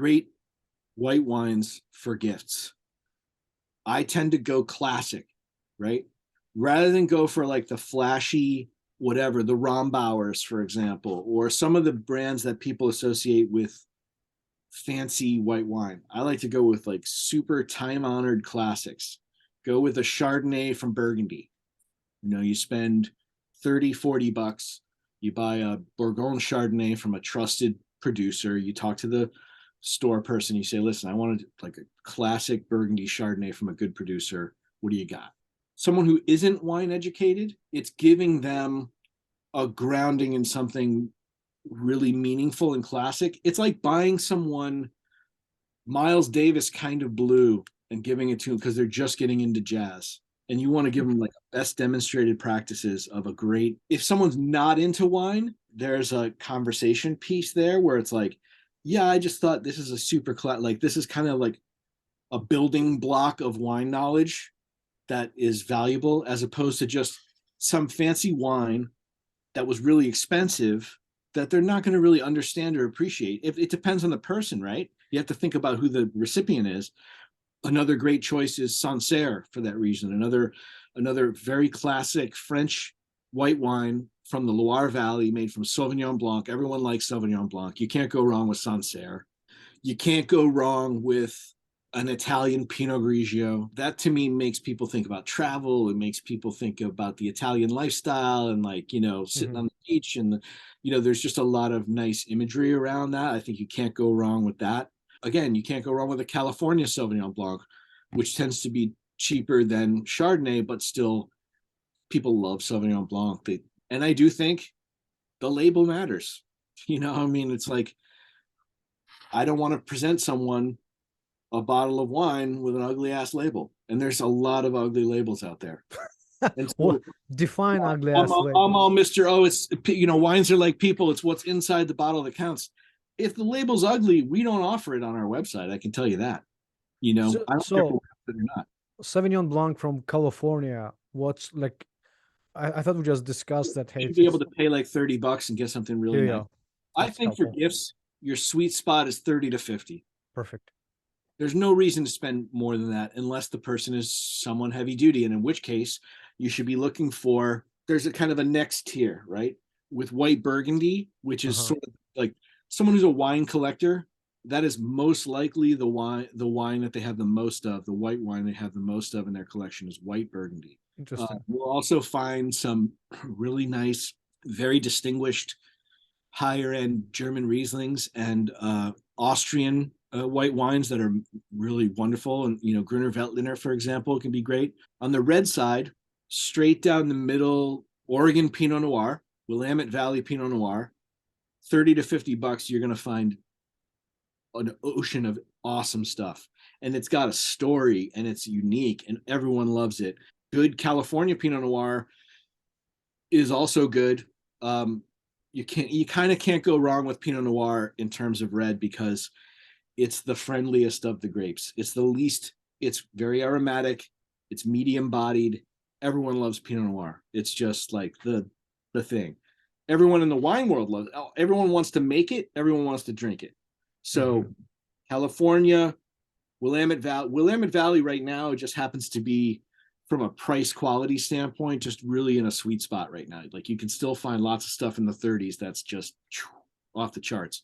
great white wines for gifts. I tend to go classic, right? Rather than go for like the flashy, whatever, the Rombauers, for example, or some of the brands that people associate with fancy white wine. I like to go with like super time honored classics. Go with a Chardonnay from Burgundy. You spend 30, $40. You buy a Bourgogne Chardonnay from a trusted producer. You talk to the store person. You say, listen, I wanted like a classic Burgundy Chardonnay from a good producer. What do you got? Someone who isn't wine educated, it's giving them a grounding in something really meaningful and classic. It's like buying someone Miles Davis kind of blue and giving it to them because they're just getting into jazz. And you want to give them like best demonstrated practices of a great, if someone's not into wine, there's a conversation piece there where it's like, yeah, I just thought this is a super like this is kind of like a building block of wine knowledge that is valuable as opposed to just some fancy wine that was really expensive that they're not going to really understand or appreciate. It depends on the person, right? You have to think about who the recipient is. Another great choice is Sancerre for that reason. Another very classic French white wine from the Loire Valley made from Sauvignon Blanc. Everyone likes Sauvignon Blanc. You can't go wrong with Sancerre. You can't go wrong with an Italian Pinot Grigio. That to me makes people think about travel. It makes people think about the Italian lifestyle and like, sitting on the beach and there's just a lot of nice imagery around that. I think you can't go wrong with that. Again, you can't go wrong with a California Sauvignon Blanc, which tends to be cheaper than Chardonnay, but still people love Sauvignon Blanc. And I do think the label matters. It's like, I don't want to present someone a bottle of wine with an ugly ass label. And there's a lot of ugly labels out there. And so, What define ugly I'm ass all, I'm label? all Mr. Oh, it's, wines are like people. It's what's inside the bottle that counts. If the label's ugly, we don't offer it on our website. I can tell you that. So, I don't care if so we have it or not. Sauvignon Blanc from California. What's like? I thought we just discussed that. Hey, You should be able it's to pay like $30 and get something really here you nice. go. I That's think for helpful. gifts, your sweet spot is 30 to 50. Perfect. There's no reason to spend more than that unless the person is someone heavy duty, and in which case you should be looking for, there's a kind of a next tier, right? With white Burgundy, which is Uh-huh. sort of like someone who's a wine collector, that is most likely the wine that they have the most of, the white wine they have the most of in their collection is white Burgundy. Interesting. We'll also find some really nice, very distinguished higher end German Rieslings and Austrian white wines that are really wonderful. And, Gruner Veltliner, for example, can be great. On the red side, straight down the middle, Oregon Pinot Noir, Willamette Valley Pinot Noir, 30 to $50, you're going to find an ocean of awesome stuff. And it's got a story and it's unique and everyone loves it. Good California Pinot Noir is also good. You kind of can't go wrong with Pinot Noir in terms of red because it's the friendliest of the grapes. It's the least, it's very aromatic, it's medium bodied. Everyone loves Pinot Noir. It's just like the thing. Everyone in the wine world loves it. Everyone wants to make it, everyone wants to drink it. So Mhm. California, Willamette Valley right now, it just happens to be from a price quality standpoint, just really in a sweet spot right now. Like you can still find lots of stuff in the 30s that's just off the charts.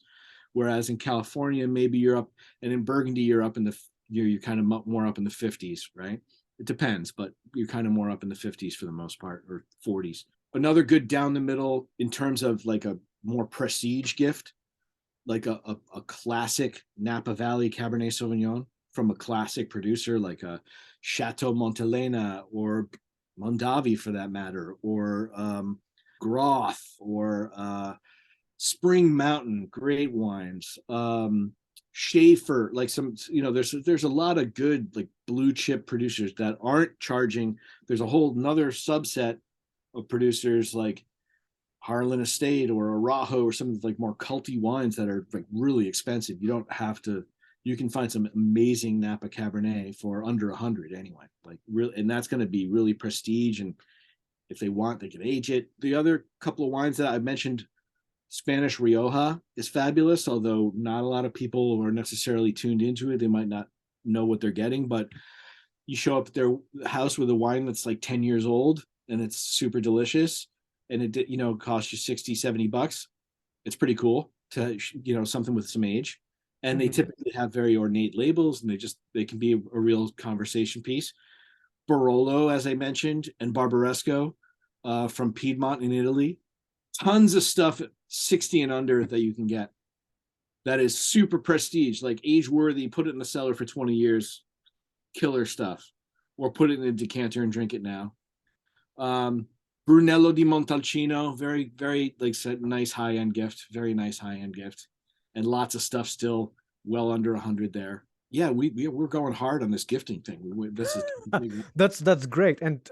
Whereas in California, maybe you're up, and in Burgundy, you're up in the you're kind of more up in the 50s, right? It depends, but you're kind of more up in the 50s for the most part, or 40s. Another good down the middle in terms of like a more prestige gift, like a classic Napa Valley Cabernet Sauvignon from a classic producer like a Chateau Montelena or Mondavi for that matter, or Groth or Spring Mountain, great wines. Schaefer, like some, there's a lot of good like blue chip producers that aren't charging. There's a whole another subset of producers like Harlan Estate or Arajo or some of the like more culty wines that are like really expensive. You don't have to. You can find some amazing Napa Cabernet for under 100 anyway. Like real, and that's going to be really prestige. And if they want, they can age it. The other couple of wines that I mentioned Spanish Rioja is fabulous, although not a lot of people are necessarily tuned into it. They might not know what they're getting, but you show up at their house with a wine that's like 10 years old and it's super delicious and it, costs you 60, $70. It's pretty cool to, something with some age. And they Mhm. typically have very ornate labels and they can be a real conversation piece. Barolo, as I mentioned, and Barbaresco from Piedmont in Italy. Tons of stuff at 60 and under that you can get. That is super prestige, like age worthy. Put it in the cellar for 20 years. Killer stuff. Or put it in a decanter and drink it now. Um, Brunello di Montalcino, very, very like said, nice high end gift. Very nice high end gift. And lots of stuff still well under 100 there. Yeah, we're going hard on this gifting thing. This is That's great. And